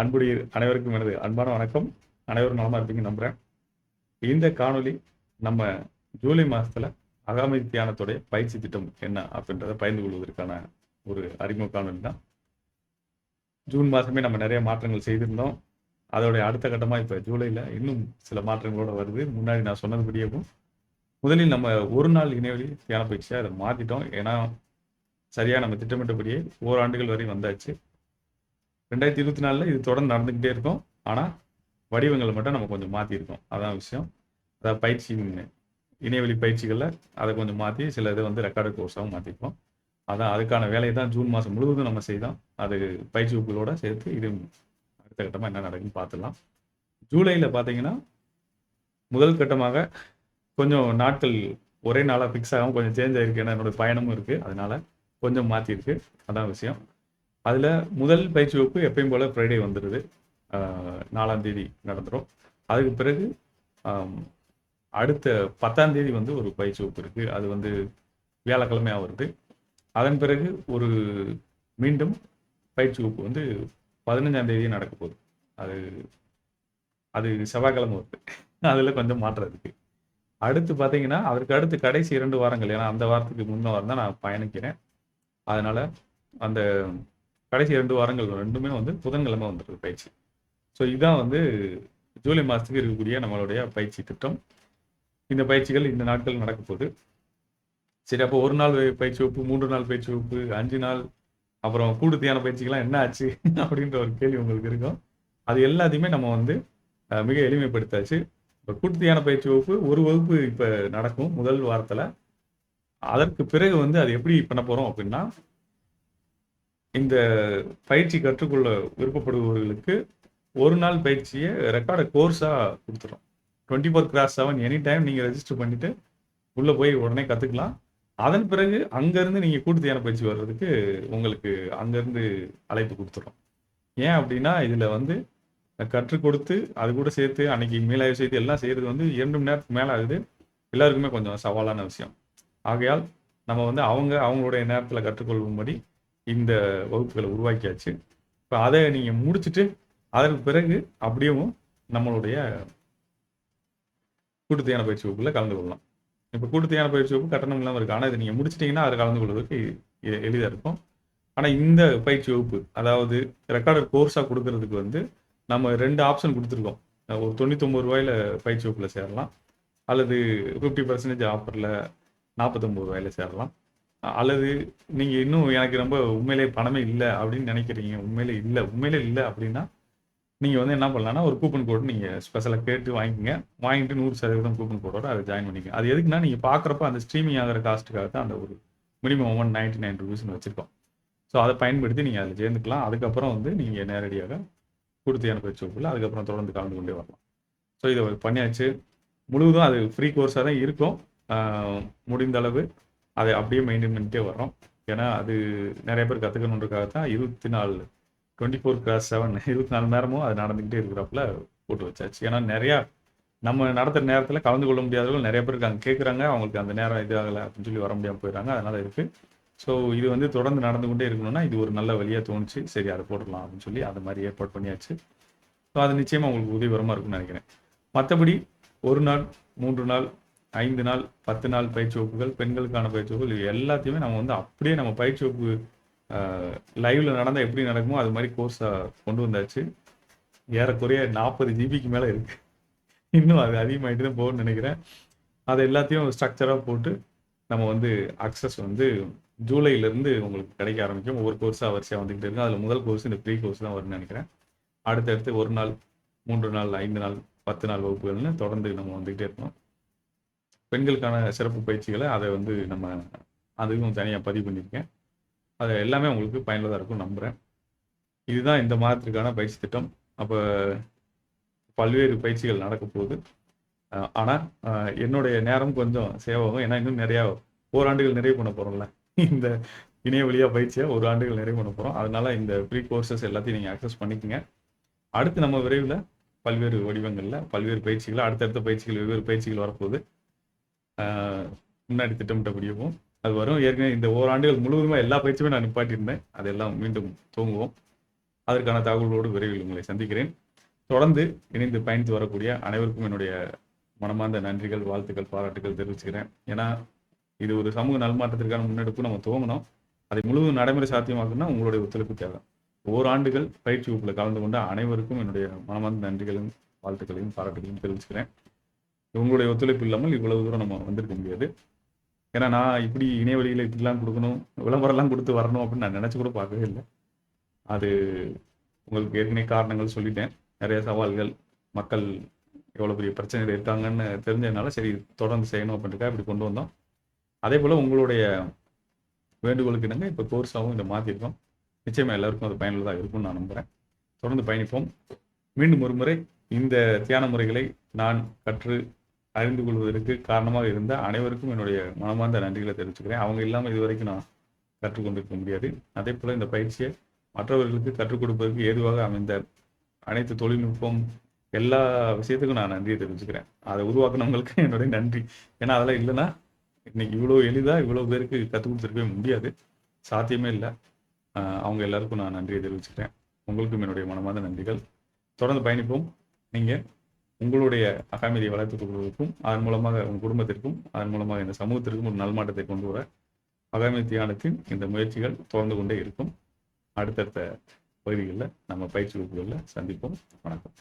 அன்புடைய அனைவருக்கும் எனது அன்பான வணக்கம். அனைவரும் நலமா இருப்பீங்க நம்புறேன். இந்த காணொளி நம்ம ஜூலை மாசத்துல அகாமை தியானத்துடைய பயிற்சி திட்டம் என்ன அப்படின்றத பகிர்ந்து கொள்வதற்கான ஒரு அறிமுக காணொளி தான். ஜூன் மாசமே நம்ம நிறைய மாற்றங்கள் செய்திருந்தோம். அதோடைய அடுத்த கட்டமா இப்ப ஜூலைல இன்னும் சில மாற்றங்களோட வருது. முன்னாடி நான் சொன்னதுபடியேவும் முதலில் நம்ம ஒரு நாள் இணையவழி தியான பயிற்சியா அதை மாத்திட்டோம். ஏன்னா சரியா நம்ம திட்டமிட்டபடியே ஓராண்டுகள் வரை வந்தாச்சு. 2024ல இது தொடர்ந்து நடந்துகிட்டே இருக்கும். ஆனா வடிவங்களை மட்டும் நம்ம கொஞ்சம் மாத்திருக்கோம். அதான் விஷயம். அதாவது பயிற்சி இணையவழி பயிற்சிகள்ல அதை கொஞ்சம் மாத்தி சில இதை வந்து ரெக்கார்டட் கோர்ஸாகவும் மாத்திருக்கோம். அதான் அதுக்கான வேலையை தான் ஜூன் மாசம் முழுவதும் நம்ம செய்தோம். அது பயிற்சி வகுப்புகளோட சேர்த்து இது அடுத்த கட்டமா என்ன நடக்குன்னு பார்த்துடலாம். ஜூலைல பாத்தீங்கன்னா முதல் கட்டமாக கொஞ்சம் நாட்கள் ஒரே நாளா ஃபிக்ஸ் ஆகாம கொஞ்சம் சேஞ்ச் ஆயிருக்கு. ஏன்னா என்னோட பயணமும் இருக்கு. அதனால கொஞ்சம் மாத்திருக்கு. அதான் விஷயம். அதுல முதல் பயிற்சி வகுப்பு எப்பயும் போல ஃப்ரைடே வந்துடுது. 4ஆம் தேதி நடந்துரும். அதுக்கு பிறகு அடுத்த 10ஆம் தேதி வந்து ஒரு பயிற்சி வகுப்பு இருக்கு. அது வந்து வியாழக்கிழமையா வருது. அதன் பிறகு ஒரு மீண்டும் பயிற்சி வகுப்பு வந்து 15ஆம் தேதி நடக்க போகுது. அது அது செவ்வாய்க்கிழமை வருது. அதுல கொஞ்சம் மாற்றம் இருக்கு. அடுத்து பாத்தீங்கன்னா அதற்கு அடுத்து கடைசி 2 வாரங்கள், ஏன்னா அந்த வாரத்துக்கு முன்ன வாரம் தான் நான் பயணிக்கிறேன். அதனால அந்த கடைசி 2 வாரங்கள் ரெண்டுமே வந்து புதன்கிழமை வந்துருக்கு பயிற்சி. ஸோ இதுதான் வந்து ஜூலை மாதத்துக்கு இருக்கக்கூடிய நம்மளுடைய பயிற்சி திட்டம். இந்த பயிற்சிகள் இந்த நாட்கள் நடக்க போகுது. சரி, அப்போ ஒரு நாள் பயிற்சி வகுப்பு, 3 நாள் பயிற்சி வகுப்பு, 5 நாள், அப்புறம் கூடு தியான பயிற்சிகள்லாம் என்ன ஆச்சு அப்படின்ற ஒரு கேள்வி உங்களுக்கு இருக்கும். அது எல்லாத்தையுமே நம்ம வந்து மிக எளிமைப்படுத்தாச்சு. இப்போ கூட்டு தியான பயிற்சி வகுப்பு ஒரு வகுப்பு இப்போ நடக்கும் முதல் வாரத்தில். அதற்கு பிறகு வந்து அது எப்படி பண்ண போகிறோம் அப்படின்னா, இந்த பயிற்சி கற்றுக்கொள்ள விருப்பப்படுபவர்களுக்கு ஒரு நாள் பயிற்சியை ரெக்கார்டு கோர்ஸாக கொடுத்துரும். 24/7 எனி டைம் நீங்கள் ரெஜிஸ்டர் பண்ணிட்டு உள்ளே போய் உடனே கற்றுக்கலாம். அதன் பிறகு அங்கேருந்து நீங்கள் கூட்டு தியான பயிற்சி வர்றதுக்கு உங்களுக்கு அங்கேருந்து அழைப்பு கொடுத்துரும். ஏன் அப்படின்னா இதில் வந்து கற்றுக் கொடுத்து அது கூட சேர்த்து அன்னைக்கு மீளாய்வு செய்து எல்லாம் செய்கிறது வந்து 2 மணி நேரத்துக்கு மேலே ஆகுது. எல்லாருக்குமே கொஞ்சம் சவாலான விஷயம். ஆகையால் நம்ம வந்து அவங்களுடைய நேரத்தில் கற்றுக்கொள்ளும்படி இந்த வகுப்புகளை உருவாக்கியாச்சு. இப்போ அதை நீங்கள் முடிச்சுட்டு அதற்கு பிறகு அப்படியும் நம்மளுடைய கூட்டு தியான பயிற்சி வகுப்புல கலந்து கொள்ளலாம். இப்போ கூட்டு தியான பயிற்சி வகுப்பு கட்டணம் இல்லாமல் இருக்கு. ஆனால் இதை நீங்கள் முடிச்சிட்டிங்கன்னா அதை கலந்து கொள்வதற்கு எளிதாக இருக்கும். ஆனால் இந்த பயிற்சி வகுப்பு, அதாவது ரெக்கார்டட் கோர்ஸாக கொடுக்கறதுக்கு வந்து நம்ம 2 ஆப்ஷன் கொடுத்துருக்கோம். ஒரு ₹99 பயிற்சி வகுப்பில் சேரலாம், அல்லது 50% ஆஃபரில் ₹49 சேரலாம். அல்லது நீங்கள் இன்னும் எனக்கு ரொம்ப உண்மையிலே பணமே இல்லை அப்படின்னு நினைக்கிறீங்க, உண்மையிலே இல்லை அப்படின்னா நீங்கள் வந்து என்ன பண்ணலாம்னா ஒரு கூப்பன் கோடு நீங்கள் ஸ்பெஷலாக கேட்டு வாங்கிக்கோங்க. வாங்கிட்டு 100% கூப்பன் கோடோட அதை ஜாயின் பண்ணிக்கங்க. அது எதுக்குன்னா நீங்கள் பார்க்குறப்ப அந்த ஸ்ட்ரீமிங் ஆகிற காஸ்ட்டுக்காக தான் அந்த ஒரு மினிமம் ₹199 வச்சுருக்கோம். ஸோ அதை பயன்படுத்தி நீங்கள் அதில் சேர்ந்துக்கலாம். அதுக்கப்புறம் வந்து நீங்கள் நேரடியாக கூட்டு தியான பயிற்சி வகுப்பில் அதுக்கப்புறம் தொடர்ந்து கலந்து கொண்டே வரலாம். ஸோ இதை பண்ணியாச்சு. முழுவதும் அது ஃப்ரீ கோர்ஸாக தான் இருக்கும். முடிந்த அளவு அதை அப்படியே மெயின்டைன் பண்ணிட்டே வர்றோம். ஏன்னா அது நிறைய பேர் கற்றுக்கணுன்றதுக்காக தான் 24/7 24 நேரமும் அது நடந்துக்கிட்டே இருக்கிறப்பல போட்டு வச்சாச்சு. ஏன்னா நிறையா நம்ம நடத்துகிற நேரத்தில் கலந்து கொள்ள முடியாதவர்கள் நிறைய பேர் இருக்காங்க, கேட்குறாங்க. அவங்களுக்கு அந்த நேரம் இது ஆகலை அப்படின்னு சொல்லி வர முடியாமல் போயிடுறாங்க. அதனால் இருக்குது. ஸோ இது வந்து தொடர்ந்து நடந்து கொண்டே இருக்கணும்னா இது ஒரு நல்ல வழியாக தோணுச்சு. சரி, அதை போடலாம் அப்படின்னு சொல்லி அதை மாதிரி ஏற்பாடு பண்ணியாச்சு. ஸோ அது நிச்சயமாக உங்களுக்கு உதவிகரமாக இருக்கும்னு நினைக்கிறேன். மற்றபடி 1 நாள், 3 நாள், 5 நாள், 10 நாள் பயிற்சி வகுப்புகள், பெண்களுக்கான பயிற்சி வகுப்புகள், இது எல்லாத்தையுமே நம்ம வந்து அப்படியே நம்ம பயிற்சி வகுப்பு லைவ்ல நடந்தால் எப்படி நடக்குமோ அது மாதிரி கோர்ஸாக கொண்டு வந்தாச்சு. ஏறக்குறைய 40 ஜிபிக்கு மேலே இருக்கு. இன்னும் அது அதிகமாகிட்டு தான் போகணும்னு நினைக்கிறேன். அதை எல்லாத்தையும் ஸ்ட்ரக்சராக போட்டு நம்ம வந்து அக்சஸ் வந்து ஜூலையிலேருந்து உங்களுக்கு கிடைக்க ஆரம்பிக்கும். ஒவ்வொரு கோர்ஸாக வரிசையாக வந்துக்கிட்டு இருக்கும். அதில் முதல் கோர்ஸ் இந்த ப்ரீ கோர்ஸ் தான் வரும்னு நினைக்கிறேன். அடுத்தடுத்து 1 நாள், 3 நாள், 5 நாள், 10 நாள் வகுப்புகள்னு தொடர்ந்து நம்ம வந்துக்கிட்டே இருக்கோம். பெண்களுக்கான சிறப்பு பயிற்சிகளை அதை வந்து நம்ம அதுவும் தனியாக பதிவு பண்ணியிருக்கேன். அது எல்லாமே உங்களுக்கு பயனுள்ளதாக இருக்கும் நம்புகிறேன். இதுதான் இந்த மாதத்திற்கான பயிற்சி திட்டம். அப்போ பல்வேறு பயிற்சிகள் நடக்க போகுது. ஆனால் என்னுடைய நேரம் கொஞ்சம் சேவாகும். ஏன்னா இன்னும் நிறையா ஓராண்டுகள் நிறைவு பண்ண போகிறோம்ல. இந்த இணைய வழியாக பயிற்சியாக 1 ஆண்டுகள் நிறைவு பண்ண போகிறோம். அதனால இந்த ப்ரீ கோர்சஸ் எல்லாத்தையும் நீங்கள் அக்சஸ் பண்ணிக்கோங்க. அடுத்து நம்ம விரைவில் பல்வேறு வடிவங்களில் பல்வேறு பயிற்சிகள், அடுத்தடுத்த பயிற்சிகள், வெவ்வேறு பயிற்சிகள் வரப்போகுது. முன்னாடி திட்டமிட்டபடியும் அது வரும். ஏற்கனவே இந்த ஓராண்டுகள் முழுவதுமே எல்லா பயிற்சியுமே நான் நிப்பாட்டியிருந்தேன். அதெல்லாம் மீண்டும் துவங்குவோம். அதற்கான தகவலோடு விரைவில் உங்களை சந்திக்கிறேன். தொடர்ந்து இணைந்து பயணித்து வரக்கூடிய அனைவருக்கும் என்னுடைய மனமார்ந்த நன்றிகள், வாழ்த்துக்கள், பாராட்டுகள் தெரிவிச்சுக்கிறேன். ஏன்னா இது ஒரு சமூக நல்மாற்றத்திற்கான முன்னெடுப்பு நம்ம துவங்கணும். அதை முழுவதும் நடைமுறை சாத்தியமாக்குன்னா உங்களுடைய ஒத்துழைப்பு தேவை. ஓராண்டுகள் பயிற்சி வகுப்பில் கலந்து கொண்ட அனைவருக்கும் என்னுடைய மனமார்ந்த நன்றிகளும், வாழ்த்துக்களையும், பாராட்டுகளையும் தெரிவிச்சுக்கிறேன். உங்களுடைய ஒத்துழைப்பு இல்லாமல் இவ்வளவு தூரம் நம்ம வந்திருக்க முடியாது. ஏன்னா நான் இப்படி இணையவழியில் இப்படிலாம் கொடுக்கணும், விளம்பரம்லாம் கொடுத்து வரணும் அப்படின்னு நான் நினச்சி கூட பார்க்கவே இல்லை. அது உங்களுக்கு ஏற்கனவே காரணங்கள் சொல்லிட்டேன். நிறைய சவால்கள், மக்கள் எவ்வளோ பெரிய பிரச்சனைகள் இருக்காங்கன்னு தெரிஞ்சதுனால சரி தொடர்ந்து செய்யணும் அப்படின்றக்காக இப்படி கொண்டு வந்தோம். அதே போல் உங்களுடைய வேண்டுகோளுக்கு இணங்க இப்போ கோர்ஸாகவும் இதை மாற்றிருக்கோம். நிச்சயமாக எல்லாருக்கும் அது பயனுள்ளதாக இருக்கும்னு நான் நம்புகிறேன். தொடர்ந்து பயணிப்போம். மீண்டும் ஒரு முறை இந்த தியான முறைகளை நான் கற்று அறிந்து கொள்வதற்கு காரணமாக இருந்த அனைவருக்கும் என்னுடைய மனமார்ந்த நன்றிகளை தெரிவிச்சுக்கிறேன். அவங்க இல்லாமல் இதுவரைக்கும் நான் கற்றுக்கொண்டிருக்க முடியாது. அதே போல் இந்த பயிற்சியை மற்றவர்களுக்கு கற்றுக் கொடுப்பதற்கு ஏதுவாக அமைந்த அனைத்து தொழில்நுட்பம் எல்லா விஷயத்துக்கும் நான் நன்றியை தெரிவிச்சுக்கிறேன். அதை உருவாக்குனவங்களுக்கு என்னுடைய நன்றி. ஏன்னா அதெல்லாம் இல்லைன்னா இன்னைக்கு இவ்வளோ எளிதாக இவ்வளோ பேருக்கு கற்றுக் கொடுத்துருக்கவே முடியாது, சாத்தியமே இல்லை. அவங்க எல்லாருக்கும் நான் நன்றியை தெரிவிச்சுக்கிறேன். உங்களுக்கும் என்னுடைய மனமார்ந்த நன்றிகள். தொடர்ந்து பயணிப்போம். நீங்கள் உங்களுடைய அகாமிதியை வளர்த்துக் கொள்வதற்கும் அதன் மூலமாக உங்கள் குடும்பத்திற்கும் அதன் மூலமாக இந்த சமூகத்திற்கும் ஒரு நல்மாற்றத்தை கொண்டு வர அகாமிதி தியானத்தின் இந்த முயற்சிகள் தொடர்ந்து கொண்டே இருக்கும். அடுத்தடுத்த பகுதிகளில் நம்ம பயிற்சி வகுப்புகளில் சந்திப்போம். வணக்கம்.